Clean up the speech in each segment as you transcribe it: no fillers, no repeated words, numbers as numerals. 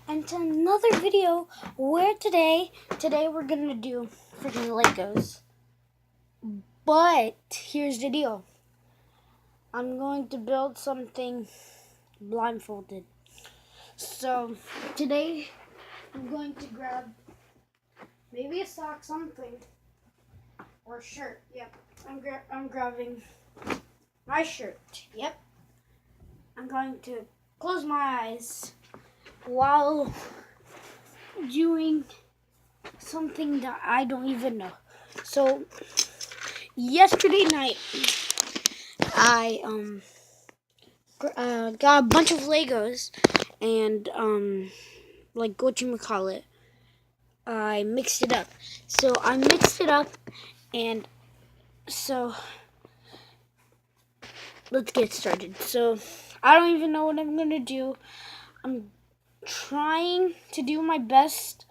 and to another video where today we're gonna do freaking Legos. But here's the deal. I'm going to build something blindfolded. So today I'm going to grab maybe a sock, something, or a shirt. Yep, I'm grabbing my shirt. Yep. I'm going to close my eyes while doing something that I don't even know. So yesterday night I got a bunch of Legos and like whatchamacallit, I mixed it up. So I mixed it up, and so let's get started. So I don't even know what I'm gonna do. I'm trying to do my best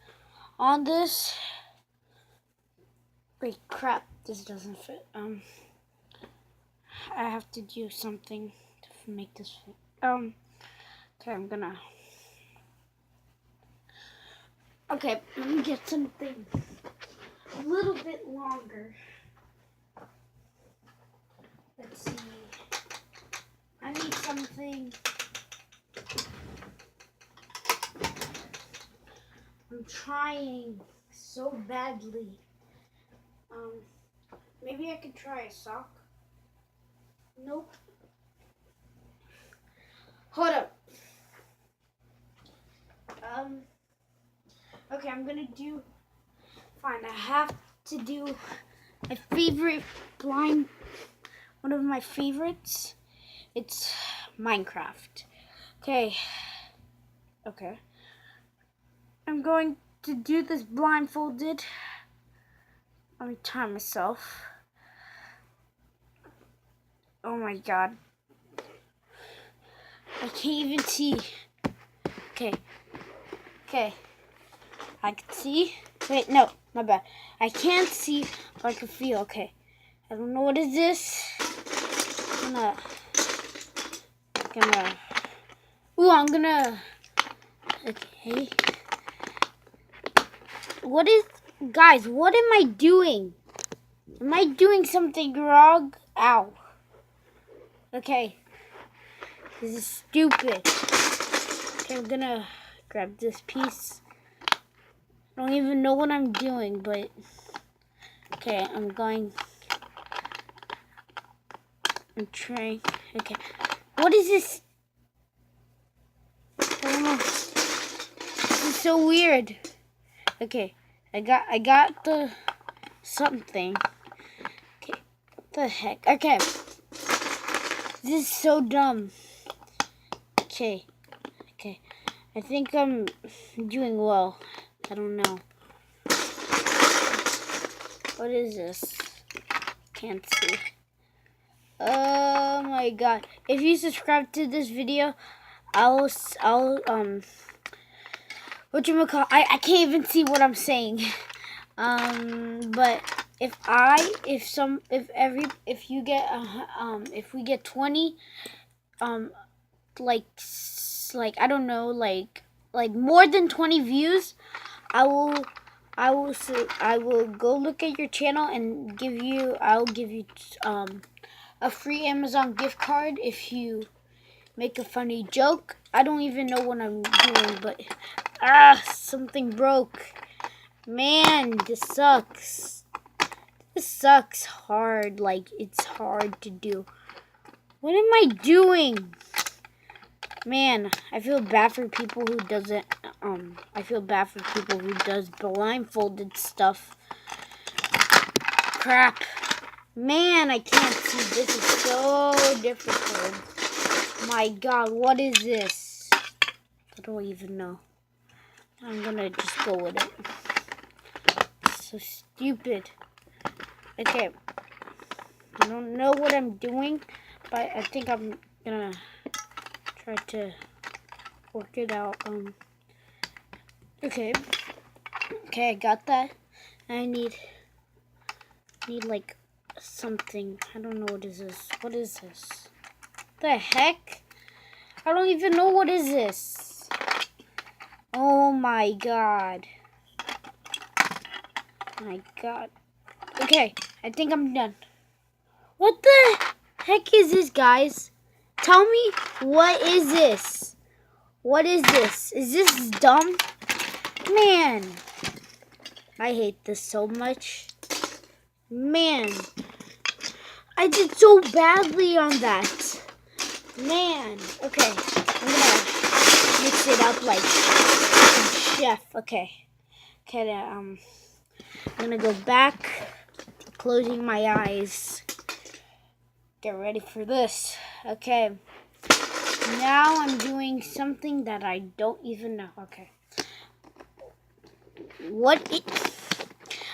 on this. Wait, crap, this doesn't fit. I have to do something to make this fit. Okay, I'm gonna. Okay, let me get something a little bit longer. Let's see. I need something. I'm trying so badly. Maybe I could try a sock. Nope. Hold up. Okay, I'm gonna do. Fine, I have to do my favorite blind. One of my favorites. It's Minecraft. Okay. I'm going to do this blindfolded. Let me time myself. Oh my god. I can't even see. Okay. I can see. Wait, no, my bad. I can't see, but I can feel. Okay. I don't know what is this. I'm gonna. Okay. Guys, what am I doing? Am I doing something wrong? Ow. Okay. This is stupid. Okay, I'm gonna grab this piece. I don't even know what I'm doing, but okay, I'm trying. Okay. What is this? I don't know. This is so weird. Okay. I got the something. Okay. What the heck? Okay. This is so dumb. Okay. I think I'm doing well. I don't know. What is this? Can't see. Oh my god. If you subscribe to this video, I can't even see what I'm saying. But if we get 20, like I don't know, like more than 20 views, I will go look at your channel and I'll give you a free Amazon gift card if you make a funny joke. I don't even know what I'm doing, but something broke. Man, this sucks. This sucks hard. Like, it's hard to do. What am I doing? Man, I feel bad for people who doesn't. I feel bad for people who does blindfolded stuff. Crap. Man, I can't see. This is so difficult. My god, what is this? I don't even know. I'm gonna just go with it. It's so stupid. Okay. I don't know what I'm doing, but I think I'm gonna try to work it out. Okay, I got that. I need like something. I don't know what is this. What is this? The heck? I don't even know what is this. Oh my god. My god. Okay, I think I'm done. What the heck is this, guys? Tell me, what is this? What is this? Is this dumb? Man, I hate this so much. Man, I did so badly on that. Man, okay, I'm gonna mix it up like a chef. Okay, I'm gonna go back, closing my eyes. Get ready for this. Okay, now I'm doing something that I don't even know. Okay,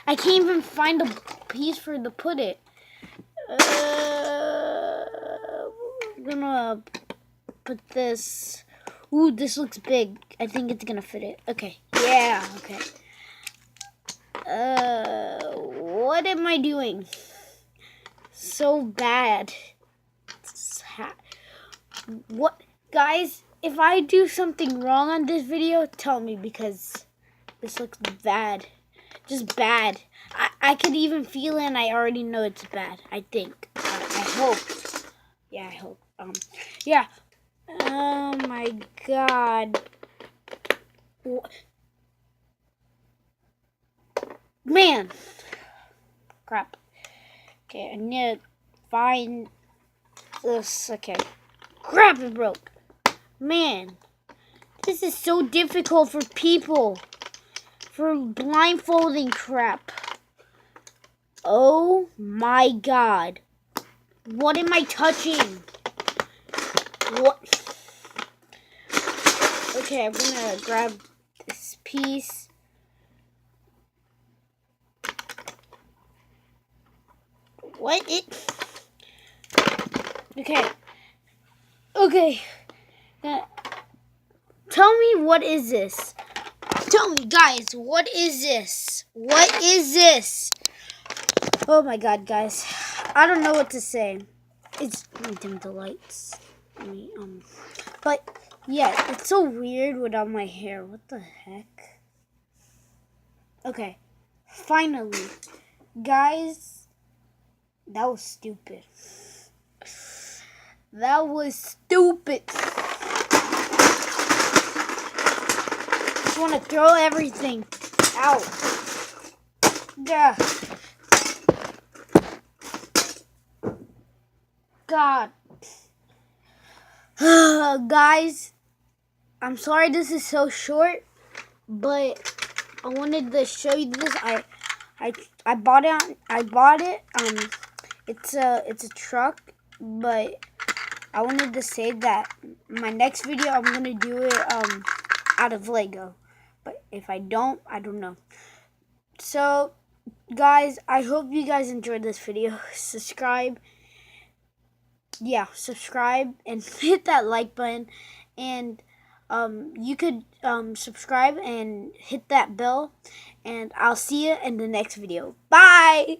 I can't even find a piece for to put it. I'm gonna put this. Ooh, this looks big. I think it's gonna fit it. Okay. Yeah. Okay. What am I doing? So bad. What, guys? If I do something wrong on this video, tell me, because this looks bad. Just bad. I could even feel it, and I already know it's bad. I think. I hope. Yeah, I hope. Yeah. Oh my god. Man. Crap. Okay, I need to find this. Okay. Crap, it broke. Man. This is so difficult for people. For blindfolding crap. Oh my god. What am I touching? What? Okay, I'm gonna grab this piece. What? Okay. Okay. Tell me, what is this? Tell me, guys, what is this? What is this? Oh my god, guys. I don't know what to say. Let me dim the lights. But yeah, it's so weird without my hair. What the heck? Okay. Finally. Guys, that was stupid. That was stupid. Just want to throw everything out. Yeah. God. Guys, I'm sorry this is so short, but I wanted to show you this. I bought it. It's a truck, but I wanted to say that my next video I'm gonna do it out of Lego. But if I don't know. So, guys, I hope you guys enjoyed this video. Subscribe and hit that like button, and you could subscribe and hit that bell, and I'll see you in the next video. Bye.